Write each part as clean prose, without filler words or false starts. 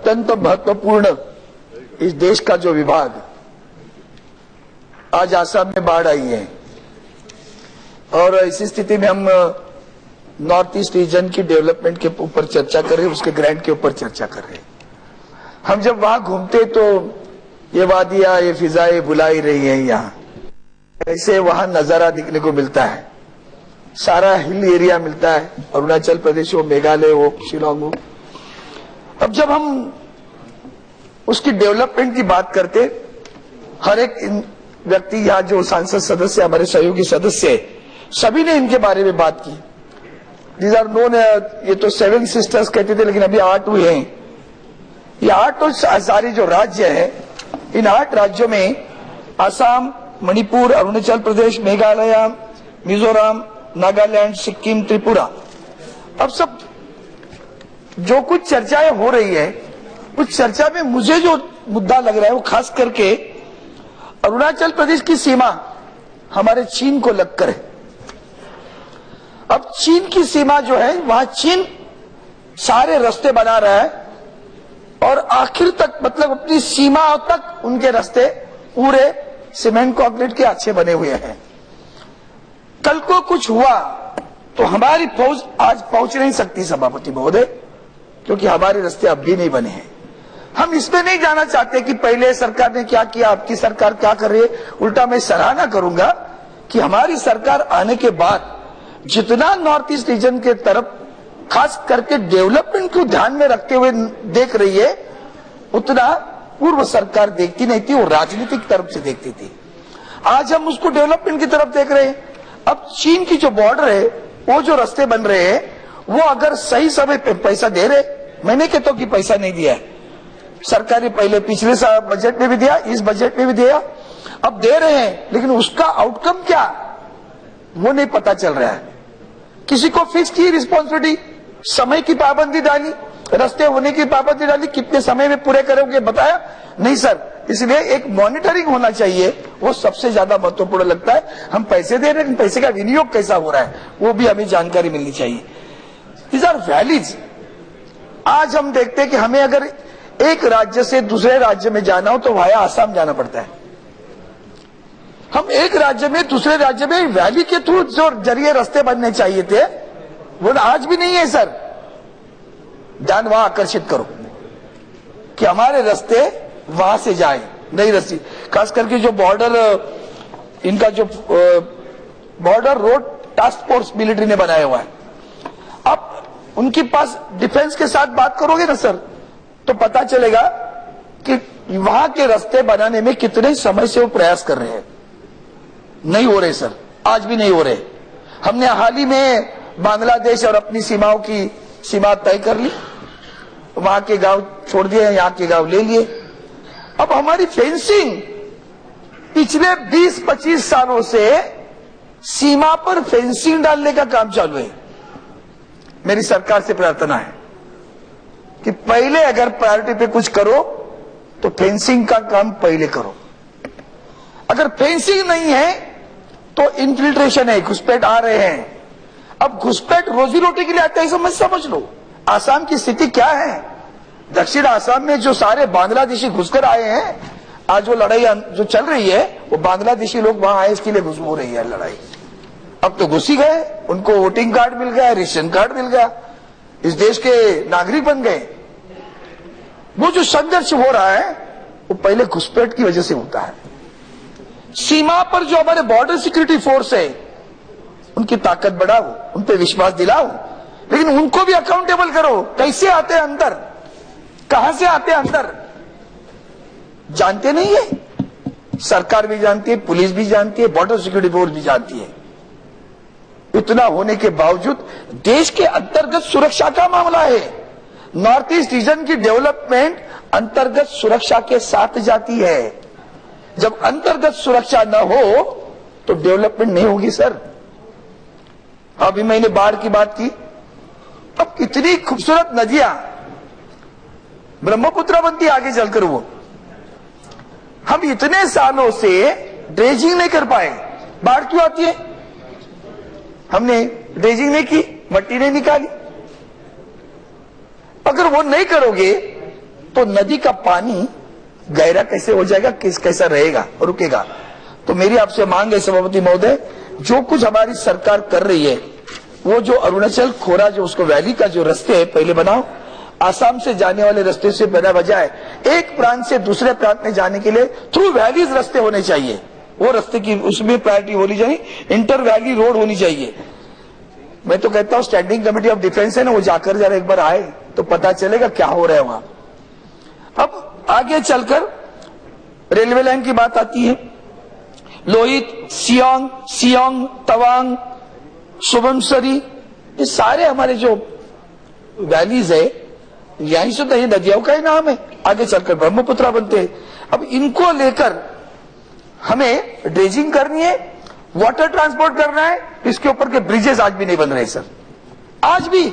अत्यंत महत्वपूर्ण इस देश का जो विभाग, आज आसाम में बाढ़ आई है और इसी स्थिति में हम नॉर्थ ईस्ट रीजन की डेवलपमेंट के ऊपर चर्चा कर रहे हैं, उसके ग्रांट के ऊपर चर्चा कर रहे हैं। हम जब वहां घूमते तो ये वादियां, ये फिजाएं बुला ही रही हैं। यहाँ ऐसे वहां नजारा दिखने को मिलता है, सारा हिल एरिया मिलता है, अरुणाचल प्रदेश हो, मेघालय हो, शिलोंग हो। अब जब हम उसकी डेवलपमेंट की बात करते, हर एक व्यक्ति यहाँ जो सांसद सदस्य, हमारे सहयोगी सदस्य है, सभी ने इनके बारे में बात की। दीज आर नोन, ये तो 7 सिस्टर्स कहते थे, लेकिन अभी 8 हुए हैं। ये 8 सारे जो राज्य है, इन 8 राज्यों में असम, मणिपुर, अरुणाचल प्रदेश, मेघालय, मिजोरम, नागालैंड, सिक्किम, त्रिपुरा, अब सब जो कुछ चर्चाएं हो रही है, उस चर्चा में मुझे जो मुद्दा लग रहा है वो खास करके अरुणाचल प्रदेश की सीमा हमारे चीन को लगकर है। अब चीन की सीमा जो है, वहां चीन सारे रास्ते बना रहा है और आखिर तक, मतलब अपनी सीमा तक उनके रास्ते पूरे सीमेंट कंक्रीट के अच्छे बने हुए हैं। कल को कुछ हुआ तो हमारी फौज आज पहुंच नहीं सकती सभापति महोदय, क्योंकि हमारे रास्ते अब भी नहीं बने हैं। हम इसमें नहीं जाना चाहते कि पहले सरकार ने क्या किया, आपकी सरकार क्या कर रही है। उल्टा मैं सराहना करूंगा कि हमारी सरकार आने के बाद जितना नॉर्थ ईस्ट रीजन के तरफ खास करके डेवलपमेंट को ध्यान में रखते हुए देख रही है, उतना पूर्व सरकार देखती नहीं थी, वो राजनीतिक तरफ से देखती थी। आज हम उसको डेवलपमेंट की तरफ देख रहे हैं। अब चीन की जो बॉर्डर है, वो जो रास्ते बन रहे हैं, वो अगर सही समय पे पैसा दे रहे, मैं नहीं कहता कि पैसा नहीं दिया है, सरकार ने पहले पिछले बजट में भी दिया, इस बजट में भी दिया, अब दे रहे हैं, लेकिन उसका आउटकम क्या वो नहीं पता चल रहा है। किसी को फिक्स की रिस्पॉन्सिबिलिटी, समय की पाबंदी डाली, रास्ते होने की पाबंदी डाली, कितने समय में पूरे करोगे बताया नहीं सर। इसलिए एक मॉनिटरिंग होना चाहिए, वो सबसे ज्यादा महत्वपूर्ण लगता है। हम पैसे दे रहे हैं, पैसे का विनियोग कैसा हो रहा है वो भी हमें जानकारी मिलनी चाहिए। These are valleys. आज हम देखते हैं कि हमें अगर एक राज्य से दूसरे राज्य में जाना हो तो वाया आसाम जाना पड़ता है। हम एक राज्य में दूसरे राज्य में वैली के थ्रू जो जरिए रास्ते बनने चाहिए थे, वो आज भी नहीं है सर। ध्यान वहां आकर्षित करो कि हमारे रास्ते वहां से जाए, नई रस्सी, खास करके जो बॉर्डर, इनका जो border road task force military ने बनाया हुआ है। अब उनके पास डिफेंस के साथ बात करोगे ना सर, तो पता चलेगा कि वहां के रास्ते बनाने में कितने समय से वो प्रयास कर रहे हैं। नहीं हो रहे सर, आज भी नहीं हो रहे। हमने हाल ही में बांग्लादेश और अपनी सीमाओं की सीमा तय कर ली, वहां के गांव छोड़ दिए, यहाँ के गांव ले लिए। अब हमारी फेंसिंग पिछले 20-25 सालों से सीमा पर फेंसिंग डालने का काम चालू है। मेरी सरकार से प्रार्थना है कि पहले अगर प्रायोरिटी पे कुछ करो तो फेंसिंग का काम पहले करो। अगर फेंसिंग नहीं है तो इन्फिल्ट्रेशन है, घुसपैठ आ रहे हैं। अब घुसपैठ रोजी रोटी के लिए आते हैं, समझ लो आसाम की स्थिति क्या है। दक्षिण आसाम में जो सारे बांग्लादेशी घुसकर आए हैं, आज वो लड़ाई जो चल रही है, वो बांग्लादेशी लोग वहां आए इसके लिए हो रही है लड़ाई। अब तो घुस ही गए, उनको वोटिंग कार्ड मिल गया, रेशन कार्ड मिल गया, इस देश के नागरिक बन गए। वो जो संघर्ष हो रहा है वो पहले घुसपैठ की वजह से होता है। सीमा पर जो हमारे बॉर्डर सिक्योरिटी फोर्स है, उनकी ताकत बढ़ाओ, उन पे विश्वास दिलाओ, लेकिन उनको भी अकाउंटेबल करो। कैसे आते हैं अंदर, कहां से आते हैं अंदर, जानते नहीं है। सरकार भी जानती है, पुलिस भी जानती है, बॉर्डर सिक्योरिटी फोर्स भी जानती है। इतना होने के बावजूद देश के अंतर्गत सुरक्षा का मामला है। नॉर्थ ईस्ट रीजन की डेवलपमेंट अंतर्गत सुरक्षा के साथ जाती है। जब अंतर्गत सुरक्षा न हो तो डेवलपमेंट नहीं होगी सर। अभी मैंने बाढ़ की बात की, अब इतनी खूबसूरत नदियां ब्रह्मपुत्र बनती आगे चलकर, वो हम इतने सालों से ड्रेजिंग नहीं कर पाए। बाढ़ क्यों आती है? हमने ड्रेजिंग नहीं की, मट्टी नहीं निकाली। अगर वो नहीं करोगे तो नदी का पानी गहरा कैसे हो जाएगा, कैसा रहेगा, रुकेगा। तो मेरी आपसे मांग है सभापति महोदय, जो कुछ हमारी सरकार कर रही है, वो जो अरुणाचल खोरा जो उसको वैली का जो रास्ते है पहले बनाओ, आसाम से जाने वाले रास्ते से बना बजाय एक प्रांत से दूसरे प्रांत में जाने के लिए थ्रू वैलीज रास्ते होने चाहिए, वो रास्ते की उसमें प्रायोरिटी होनी चाहिए, इंटर वैली रोड होनी चाहिए। मैं तो कहता हूं स्टैंडिंग कमेटी ऑफ डिफेंस है ना, वो जाकर जरा एक बार आए तो पता चलेगा क्या हो रहा है वहां। अब आगे चलकर रेलवे लाइन की बात आती है। लोहित, सियोंग, तवांग, सुबनसरी, ये सारे हमारे जो वैलीज है, यहीं से तो ये नदियों का ही नाम है, आगे चलकर ब्रह्मपुत्रा बनते हैं। अब इनको लेकर हमें ड्रेजिंग करनी है, वाटर ट्रांसपोर्ट करना है, इसके ऊपर के ब्रिजेस आज भी नहीं बन रहे सर। आज भी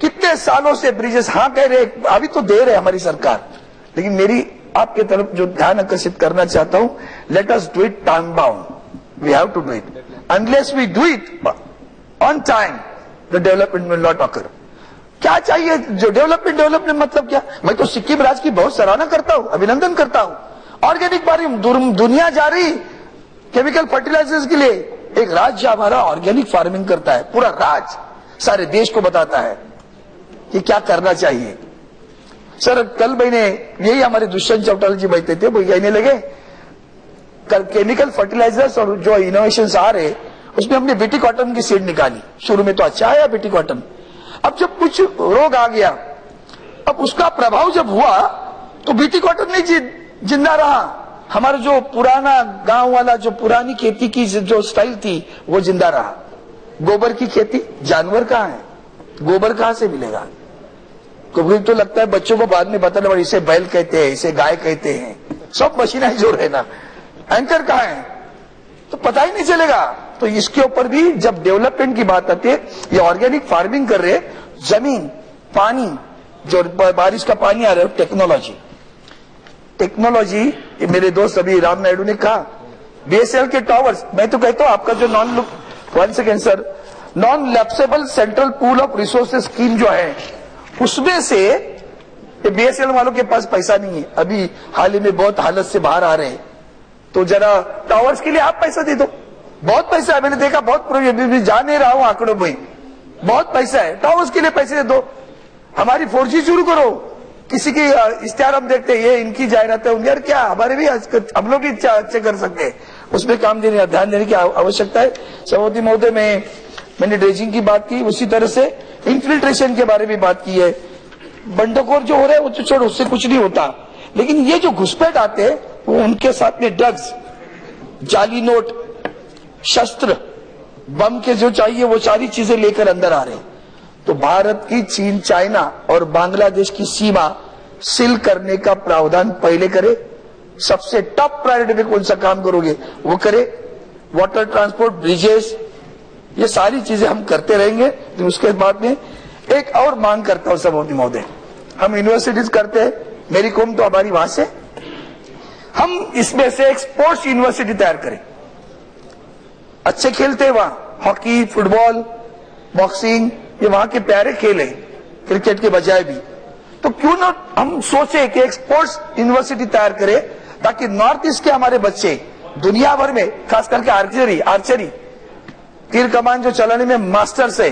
कितने सालों से ब्रिजेस हाँ कह रहे, अभी तो दे रहे हमारी सरकार, लेकिन मेरी आपके तरफ जो ध्यान आकर्षित करना चाहता हूं, let us do it time bound, we have to do it, unless we do it on time the development will not occur. क्या चाहिए जो डेवलपमेंट मतलब क्या? मैं तो सिक्किम राज्य की बहुत सराहना करता हूं, अभिनंदन करता हूं। ऑर्गेनिक फार्मिंग, दुनिया जा रही केमिकल फर्टिलाइजर्स के लिए, एक राज्य हमारा ऑर्गेनिक फार्मिंग करता है, पूरा राज्य सारे देश को बताता है कि क्या करना चाहिए। सर कल मैंने यही हमारे दुष्यंत चौटाला जी बैठे थे, वो कहने लगे केमिकल फर्टिलाइजर्स और जो इनोवेशंस आ रहे उसमें हमने बीटी कॉटन की सीड निकाली। शुरू में तो अच्छा आया बीटी कॉटन, अब जब कुछ रोग आ गया, अब उसका प्रभाव जब हुआ तो बीटी कॉटन नहीं जिंदा रहा। हमारा जो पुराना गांव वाला जो पुरानी खेती की जो स्टाइल थी वो जिंदा रहा। गोबर की खेती, जानवर कहाँ है, गोबर कहाँ से मिलेगा? कभी तो लगता है बच्चों को बाद में बताना पड़े, इसे बैल कहते हैं, इसे गाय कहते हैं, सब मशीनाइज हो रहे ना, एंकर कहाँ है तो पता ही नहीं चलेगा। तो इसके ऊपर भी जब डेवलपमेंट की बात आती है, ये ऑर्गेनिक फार्मिंग कर रहे, जमीन, पानी, जो बारिश का पानी आ रहा है, टेक्नोलॉजी, मेरे दोस्त अभी राम नायडू ने कहा बीएसएल के टावर्स, मैं तो कहता हूं आपका जो non lapsable central pool of resources scheme जो है, उसमें से बीएसएल वालों के पास पैसा नहीं है, अभी हाल ही में बहुत हालत से बाहर आ रहे हैं, तो जरा टावर्स के लिए आप पैसा दे दो, बहुत पैसा है, मैंने देखा बहुत जा नहीं रहा हूं आंकड़ों में, बहुत पैसा है, टावर्स के लिए पैसे दे दो। हमारी 4G शुरू करो, किसी की इश्तेहार हम देखते हैं, ये इनकी जायरात है, यार क्या हमारे भी हम लोग भी अच्छे कर सकते हैं, उसमें काम देने ध्यान देने की आवश्यकता है। सभापति महोदय, मैंने ड्रेजिंग की बात की, उसी तरह से इन्फिल्ट्रेशन के बारे में बात की है। बंडखोर जो हो रहे हैं वो तो छोड़ो, उससे कुछ नहीं होता, लेकिन ये जो घुसपैठ आते हैं वो उनके साथ में ड्रग्स, जाली नोट, शस्त्र, बम के जो चाहिए वो सारी चीजें लेकर अंदर आ रहे हैं। तो भारत की चीन, चाइना और बांग्लादेश की सीमा सील करने का प्रावधान पहले करे, सबसे टॉप प्रायोरिटी में कौन सा काम करोगे वो करे। वाटर ट्रांसपोर्ट, ब्रिजेस, ये सारी चीजें हम करते रहेंगे। तो उसके बाद में एक और मांग करता हूं सभापति महोदय, हम यूनिवर्सिटीज करते हैं, मेरी कौम तो हमारी वहां से, हम इसमें से एक स्पोर्ट्स यूनिवर्सिटी तैयार करें। अच्छे खेलते हैं वहां, हॉकी, फुटबॉल, बॉक्सिंग, ये वहां के प्यारे खेल है क्रिकेट के बजाय भी, तो क्यों ना हम सोचे कि एक स्पोर्ट्स यूनिवर्सिटी तैयार करें, ताकि नॉर्थ ईस्ट के हमारे बच्चे दुनिया भर में, खास करके आर्चरी, तीर कमान जो चलाने में मास्टर्स है,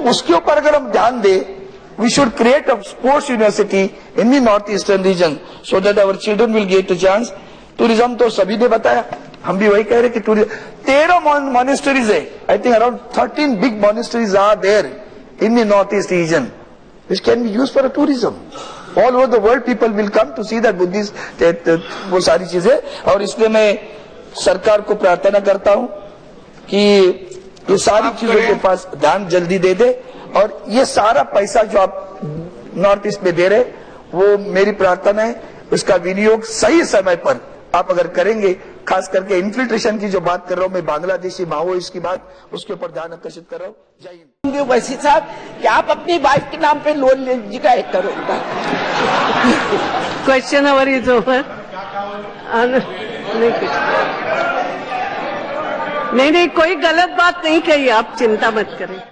उसके ऊपर अगर हम ध्यान दें, we should create a sports university in the northeastern region so that our children will get a chance. Tourism तो सभी ने बताया, हम भी वही कह रहे कि 13 monasteries है, I think around 13 big monasteries are there in the northeast region which can be used for a tourism. All over the world people will come to see that Buddhist, वो सारी चीजें। और इसलिए मैं सरकार को प्रार्थना करता हूं कि ये सारी चीजों के पास ध्यान जल्दी दे दे, और ये सारा पैसा जो आप नॉर्थ ईस्ट में दे रहे, वो मेरी प्रार्थना है उसका विनियोग सही समय पर आप अगर करेंगे, खास करके इन्फिल्ट्रेशन की जो बात कर रहा हूं मैं, बांग्लादेशी माओइस्ट की बात, उसके ऊपर ध्यान आकर्षित कर रहा हूं। जय हिंद। वैसी साहब, क्या आप अपनी वाइफ के नाम पे लोन लीजिएगा एक करोड़ का? Question our is over. नहीं, कोई गलत बात नहीं कही, आप चिंता मत करें।